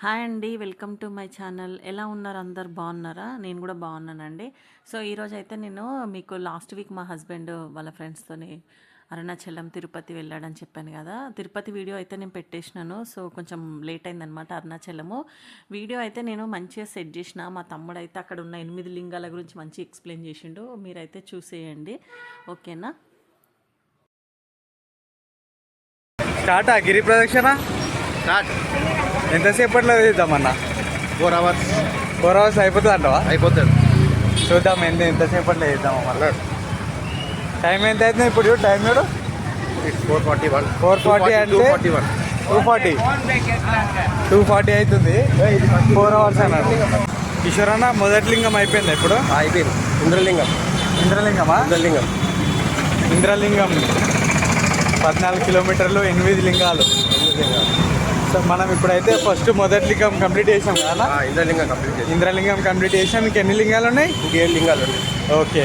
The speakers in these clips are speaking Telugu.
హాయ్ అండి. Welcome to my channel. ఎలా ఉన్నారు? అందరు బాగున్నారా? నేను కూడా బాగున్నానండి. సో ఈరోజు అయితే నేను మీకు లాస్ట్ వీక్ మా హస్బెండ్ వాళ్ళ ఫ్రెండ్స్తోని అరుణాచలం తిరుపతి వెళ్ళాడని చెప్పాను కదా. తిరుపతి వీడియో అయితే నేను పెట్టేసినాను. సో కొంచెం లేట్ అయిందనమాట. అరుణాచలము వీడియో అయితే నేను మంచిగా సెట్ చేసిన. మా తమ్ముడు అయితే అక్కడ ఉన్న 8 లింగాల గురించి మంచిగా ఎక్స్ప్లెయిన్ చేసిండు. మీరైతే చూసేయండి, ఓకేనా? స్టార్ట్ గిరి ప్రదక్షిణ స్టార్ట్. ఎంతసేపట్లో చేద్దామన్నా? 4 hours 4 hours అయిపోతుంది అంటవా? అయిపోతుంది. చూద్దాం ఎంతసేపట్లో చేద్దాము మళ్ళీ. టైం ఎంత అవుతుంది ఇప్పుడు? టైం చూడు. 4:41 4:40 అంటే 2:40 అవుతుంది. 4 hours అన్నాడు. కిషోర్ అన్న మొదటి లింగం అయిపోయింది ఇప్పుడు? అయిపోయింది. ఇంద్రలింగం. ఇంద్రలింగమా? ఇంద్రలింగం. ఇంద్రలింగం 14 కిలోమీటర్లు, 8 లింగాలు. సో మనం ఇప్పుడైతే ఫస్ట్ మొదటి లింగం కంప్లీట్ చేసాం కదా. ఇంద్రలింగం కంప్లీట్ చేసి ఇంద్రలింగం కంప్లీట్ చేసాం. మీకు ఎన్ని లింగాలు ఉన్నాయి? 7 లింగాలు ఉన్నాయి. ఓకే,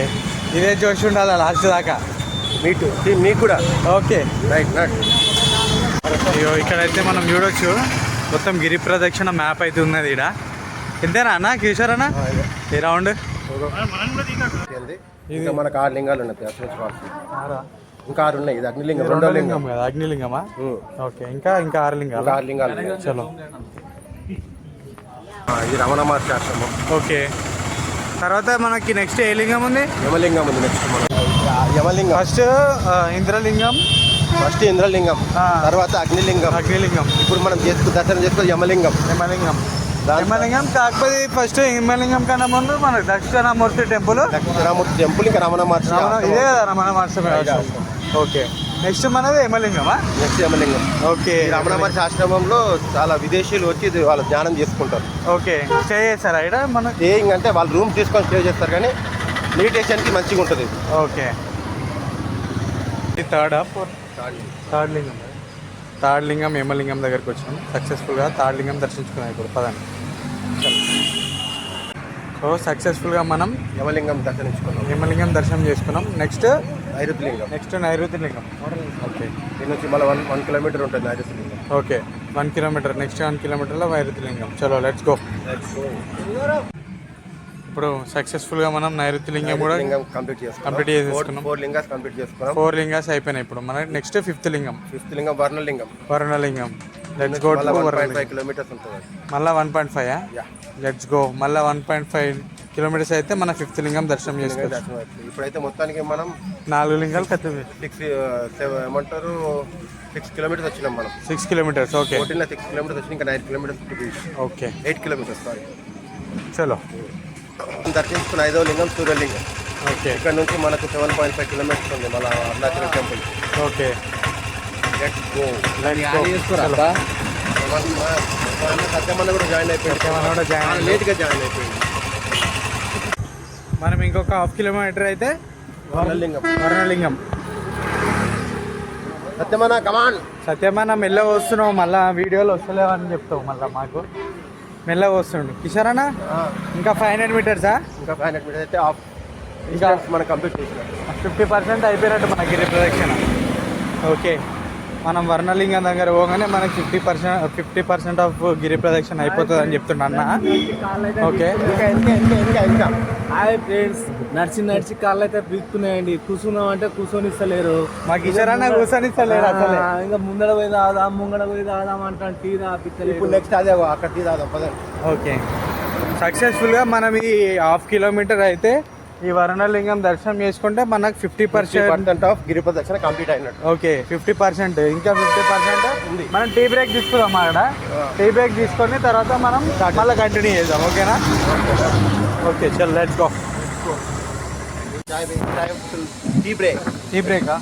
ఇదే జోష్ ఉండాలి లాస్ట్ దాకా. మీకు కూడా. Okay right. అయ్యో, ఇక్కడైతే మనం చూడొచ్చు మొత్తం గిరి ప్రదక్షిణ మ్యాప్ అయితే ఉన్నది ఇక్కడ. ఇంతేనా అన్న కిషోర్ అన్న? ఈ రౌండ్ ఇంకా మనకు 6 లింగాలు ఉన్నాయి దర్శించుకోవాల్సి. ఇంకా 6 ఉన్నాయి. ఇది అగ్నిలింగం. రెండో లింగం కదా, అగ్నిలింగమా? ఓకే, ఇంకా 6 లింగాలు. 6 లింగాలు. చలో. ఇది రమణ మహర్షి ఆశ్రమం. ఓకే, తర్వాత మనకి నెక్స్ట్ ఏ లింగం ఉంది? యమలింగం ఉంది next. యమలింగం first Indralingam, first Indralingam, తర్వాత అగ్నిలింగం. అగ్నిలింగం. ఇప్పుడు మనం దర్శనం చేసుకోవాలి యమలింగం. యమలింగం. యమలింగం కాకపోతే ఫస్ట్ యమలింగం కన్నా ముందు మనకు దక్షిణామూర్తి టెంపుల్. దక్షిణామూర్తి టెంపుల్, ఇంకా రమణ మహర్షి ఇదే కదా రమణ మహర్షి. ఓకే, నెక్స్ట్ మనది యమలింగమా? నెక్స్ట్ యమలింగం. ఓకే, రమణ మహర్షి ఆశ్రమంలో చాలా విదేశీయులు వచ్చి వాళ్ళు ధ్యానం చేసుకుంటారు. ఓకే, స్టే చేస్తారా ఇక్కడ? మన స్టేయింగ్ అంటే వాళ్ళు రూమ్ తీసుకొని స్టే చేస్తారు, కానీ మెడిటేషన్కి మంచిగా ఉంటుంది. ఓకే, థర్డ్ లింగం. థర్డ్ లింగం యమలింగం దగ్గరికి వచ్చినాం. సక్సెస్ఫుల్గా థర్డ్ లింగం దర్శించుకున్నాం ఇప్పుడు. పదండి. సో సక్సెస్ఫుల్గా మనం యమలింగం దర్శించుకున్నాం. యమలింగం దర్శనం చేసుకున్నాం. నెక్స్ట్ నైరుతి లింగం. నైరుతి లింగం. ఓకే, దీని నుంచి మళ్ళీ 1 కిలోమీటర్ ఉంటుంది నైరుతి లింగం. Okay, 1 kilometre. నెక్స్ట్ 1 కిలోమీటర్లో నైరుతి లింగం. చలో లెట్స్ గో. ఇప్పుడు సక్సెస్ఫుల్గా మనం నైరుతి లింగం కూడా కంప్లీట్ చేసుకున్నాం. 4 లింగాస్ కంప్లీట్ చేసుకున్నాం. 4 లింగాస్ అయిపోయినాయి. ఇప్పుడు మనకి నెక్స్ట్ 5th లింగం. 5th లింగం Varnalingam. Varnalingam. Let's go. 1.5 kilometres ఉంటుంది. మళ్ళీ 1.5. Let's go. మళ్ళీ 1.5 కిలోమీటర్స్ అయితే మన 5th లింగం దర్శనం చేసుకోవచ్చు. ఇప్పుడైతే మొత్తానికి మనం 4 లింగాలు కత్తి 6 కిలోమీటర్స్ వచ్చినాం మనం. 6 కిలోమీటర్స్. ఓకే, 6 కిలోమీటర్స్ వచ్చి ఇంకా 9 కిలోమీటర్స్. Okay, 8 kilometres. సారీ. చలో. దర్శించుకున్న 5వ లింగం సూర్యలింగం. ఓకే, ఇక్కడ నుంచి మనకు 7.5 కిలోమీటర్స్ ఉంది మళ్ళీ Arunachalam temple. Okay, let's go. సత్యమన్న కూడా జాయిన్ అయిపోయింది. లేట్గా జాయిన్ అయిపోయింది. మనం ఇంకొక 1/2 కిలోమీటర్ అయితే వర్ణలింగం. సత్యమన్న కమాన్. సత్యమన్న మెల్లగా వస్తున్నావు, మళ్ళీ వీడియోలో వస్తలేవని చెప్తావు మళ్ళీ మాకు. మెల్లగా వస్తుండు కిషోర్ అన్న. ఇంకా 500 మీటర్సా? ఇంకా 500 మీటర్స్ అయితే ఇంకా మనం కంప్లీట్ చేసినాం. 50% అయిపోయినట్టు మన గిరి ప్రదక్షిణ. ఓకే, మనం వర్ణలింగం దగ్గర పోగానే మనకి 50% ఆఫ్ గిరి ప్రదక్షిణ అయిపోతుంది అని చెప్తుండ అన్న. ఓకే, ఇంకా హాయ్ ఫ్రెండ్స్. నడిచి కాళ్ళు అయితే పీక్కున్నాయండి. కూర్చున్నాం అంటే కూర్చొని ఇస్తలేరు. మా కిషోర్ అన్న కూర్చొని ఇస్తలేరు అసలు. ఇంకా ముంగడ పోయి తాగుదాం అంటాను. టీ తాపిస్తలేదు. ఇప్పుడు నెక్స్ట్ అదే అక్కడ టీ తాగుదాం పదండి. ఓకే, సక్సెస్ఫుల్గా మనం ఈ 1/2 కిలోమీటర్ అయితే ఈ వర్ణలింగం దర్శనం చేసుకుంటే మనకు 50% ఆఫ్ గిరి ప్రదక్షిణ కంప్లీట్ అయినట్టు. ఓకే, 50%. ఇంకా 50% ఉంది. మనం టీ బ్రేక్ తీసుకుందాం అక్కడ. టీ బ్రేక్ తీసుకొని తర్వాత మనం మళ్ళీ కంటిన్యూ చేద్దాం. ఓకేనా? ఓకే, చల్ లెట్స్ గో. టీ బ్రేకా?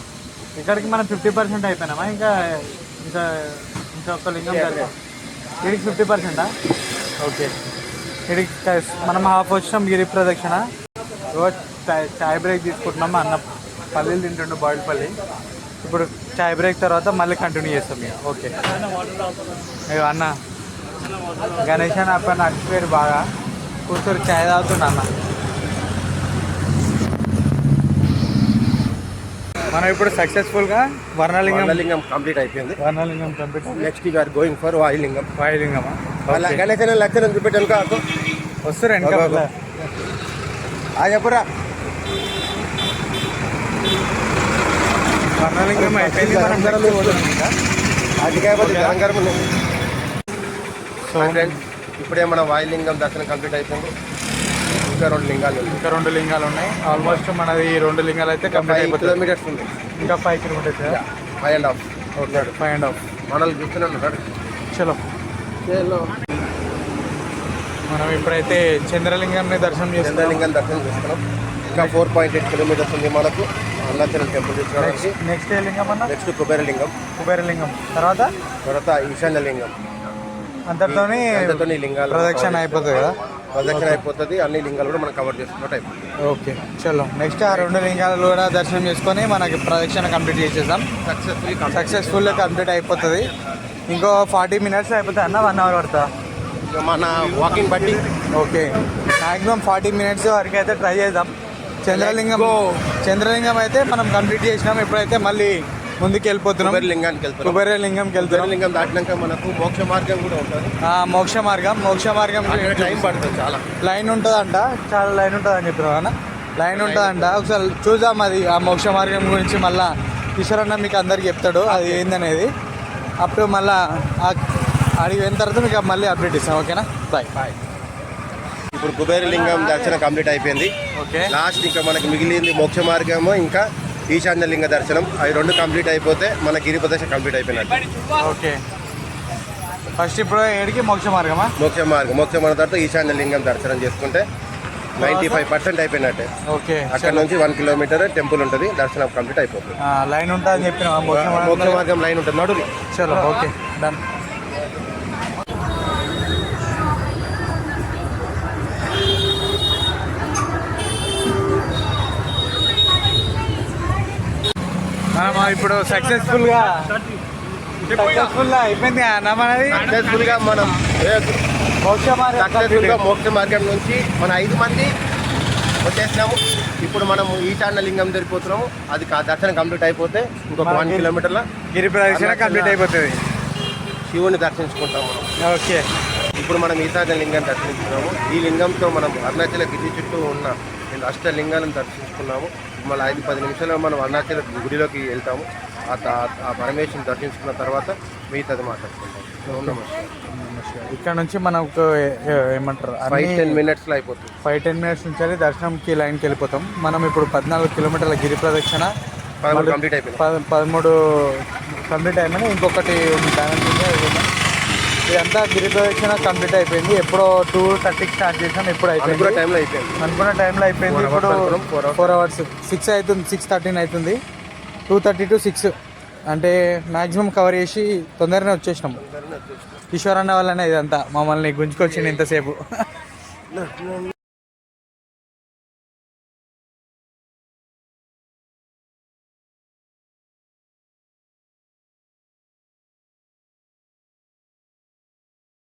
ఇక్కడికి మనం 50% అయిపోయినామా? ఇంకా ఇంకా ఇంకా ఒక లింగం ఇక్కడికి 50%. ఓకే, ఇక్కడికి మనం హాఫ్ వచ్చినాం గిరి ప్రదక్షిణ. రోజు చాయ్ బ్రేక్ తీసుకుంటున్నాము. అన్న పల్లీలు తింటుండే, బాయిల్డ్ పల్లి. ఇప్పుడు చాయ్ బ్రేక్ తర్వాత మళ్ళీ కంటిన్యూ చేస్తాం ఇక. ఓకే, అయ్యో అన్న గణేష్ అన్న అప్ప నడిచిపోయారు బాగా. కూర్చొని చాయ్ తాగుతుండ అన్న. మనం ఇప్పుడు సక్సెస్ఫుల్గా వర్ణలింగం కంప్లీట్ అయిపోయింది. Varnalingam complete. Next we are going for Vayulingam. వాయులింగమా? వాళ్ళ గణేశ్ లక్షణం చూపెట్టాను వస్తారు వెనక చెప్పరా వర్ణలింగం అయిపోయింది మనం నెక్స్ట్ పోతున్నాం ఇంకా. సో ఫ్రెండ్స్ ఇప్పుడే మన వాయులింగం దర్శనం కంప్లీట్ అయిపోయింది. ఇంకా 2 లింగాలు ఉన్నాయి. ఇంకా 2 లింగాలు ఉన్నాయి. ఆల్మోస్ట్ మనది 2 లింగాలు అయితే కంప్లీట్ 5 అయిపోతుంది. కిలోమీటర్స్ ఉంది. ఇంకా 5 కిలోమీటర్స్ 5.5 ఓకే 5.5 మనల్ని చూస్తున్నాడు. చలో మనం ఇప్పుడైతే చంద్రలింగాన్ని దర్శనం చేస్తున్నాం. చంద్రలింగం దర్శనం చేసుకున్నాం. ఇంకా 4.8 కిలోమీటర్స్ ఉంది మనకు అరుణాచలం టెంపుల్ చూసుకోవడానికి. నెక్స్ట్ ఏ లింగం అన్న? నెక్స్ట్ కుబేరలింగం. కుబేరలింగం తర్వాత ఈశాన్యలింగం. అంతటితోని ఈ లింగాలు ప్రదక్షిణ అయిపోతుంది కదా. ప్రదక్షిణ అయిపోతుంది. అన్ని లింగాలు కూడా మనం కవర్ చేసుకున్నట్టు అయిపోతుంది. ఓకే చలో నెక్స్ట్ ఆ 2 లింగాలు కూడా దర్శనం చేసుకొని మనకి ప్రదక్షిణ కంప్లీట్ చేసేద్దాం. సక్సెస్ఫుల్గా కంప్లీట్ అయిపోతుంది. ఇంకో 40 మినిట్స్ అయిపోతుంది అన్న. 1 అవర్ పడుతుందా? మన వాకింగ్ బట్టి ఓకే మ్యాక్సిమం 40 మినిట్స్ వరకు అయితే ట్రై చేద్దాం. చంద్రలింగం అయితే మనం కంప్లీట్ చేసినాం. ఇప్పుడైతే మళ్ళీ ముందుకు వెళ్ళిపోతున్నాం. కుబేరలింగానికి వెళ్తున్నాం. కుబేరలింగంకి వెళ్తున్నాం. కుబేరలింగం దాటినాక మనకు మోక్ష మార్గం కూడా ఉంటుంది. మోక్ష మార్గం టైం పడుతుంది చాలా. లైన్ ఉంటుందంట. చాలా లైన్ ఉంటుంది అని చెప్పినావు అన్న. లైన్ ఉంటుందంట. ఒకసారి చూద్దాం అది ఆ మోక్ష మార్గం గురించి. మళ్ళీ ఈశ్వరన్న మీకు అందరికి చెప్తాడు అది ఏందనేది. అప్పుడు మళ్ళీ అడిగి పోయిన తర్వాత మీకు మళ్ళీ అప్డేట్ ఇస్తాం. ఓకేనా? బాయ్. ఇప్పుడు కుబేరలింగం దర్శనం కంప్లీట్ అయిపోయింది. ఓకే లాస్ట్ ఇంకా మనకి మిగిలింది మోక్ష మార్గము ఇంకా ఈశాన్యలింగ దర్శనం. అవి 2 కంప్లీట్ అయిపోతే మన గిరి ప్రదక్షిణ కంప్లీట్ అయిపోయినట్టు. ఓకే ఫస్ట్ ఇప్పుడు ఏడికి మోక్ష మార్గమా? మోక్ష మార్గం తర్వాత ఈశాన్యలింగం దర్శనం చేసుకుంటే 95% అయిపోయినట్టే. ఓకే అక్కడ నుంచి 1 కిలోమీటర్ టెంపుల్ ఉంటుంది. దర్శనం కంప్లీట్ అయిపోతుంది. లైన్ ఉంటుంది అని చెప్పిన మోక్ష మార్గం లైన్ ఉంటుంది. నడురి. చలో ఓకే డన్. మనం ఇప్పుడు సక్సెస్ఫుల్గా అయిపోయింది అన్న మనది. సక్సెస్ఫుల్గా మనం మోక్ష మార్గం నుంచి మన 5 మంది వచ్చేసినాము. ఇప్పుడు మనం ఈశాన్యలింగం జరిగిపోతున్నాము. అది దర్శనం కంప్లీట్ అయిపోతే ఇంకొక 1 కిలోమీటర్ల గిరి ప్రదక్షిణ కంప్లీట్ అయిపోతుంది. శివుని దర్శించుకుంటాము మనం. ఓకే ఇప్పుడు మనం ఈశాన్యలింగాన్ని దర్శించుకున్నాము. ఈ లింగంతో మనం అరుణాచల గిరి చుట్టూ ఉన్న 8 లింగాలను దర్శించుకున్నాము. మళ్ళీ 5-10 నిమిషాల్లో మనం అరుణాచల గుడిలోకి వెళ్తాము. ఆ పరమేశ్వరుని దర్శించుకున్న తర్వాత మిగతాది మాట్లాడుకుంటాం. ఇక్కడ నుంచి మనకు ఏమంటారు 5-10 మినిట్స్లో అయిపోతుంది. 5-10 మినిట్స్ నుంచి దర్శనంకి లైన్కి వెళ్ళిపోతాం. మనం ఇప్పుడు 14 కిలోమీటర్ల గిరి ప్రదక్షిణ 13 కంప్లీట్ అయిపోయింది. 13 కంప్లీట్ అయిపోయింది. ఇంకొకటి బ్యాలెన్స్ ఉంది. ఇదంతా గిరి ప్రదక్షిణ కంప్లీట్ అయిపోయింది. ఎప్పుడో 2:30కి స్టార్ట్ చేసాం. ఇప్పుడు అయిపోయింది. అనుకున్న టైంలో అయిపోయింది. ఇప్పుడు 4 అవర్స్ 6 అవుతుంది. 6:13 అవుతుంది. 2:30 to 6 అంటే మ్యాక్సిమం కవర్ చేసి తొందరగానే వచ్చేసినాము. ఈశ్వరన్న వల్లనే ఇదంతా మమ్మల్ని గుంజుకొచ్చింది ఇంతసేపు.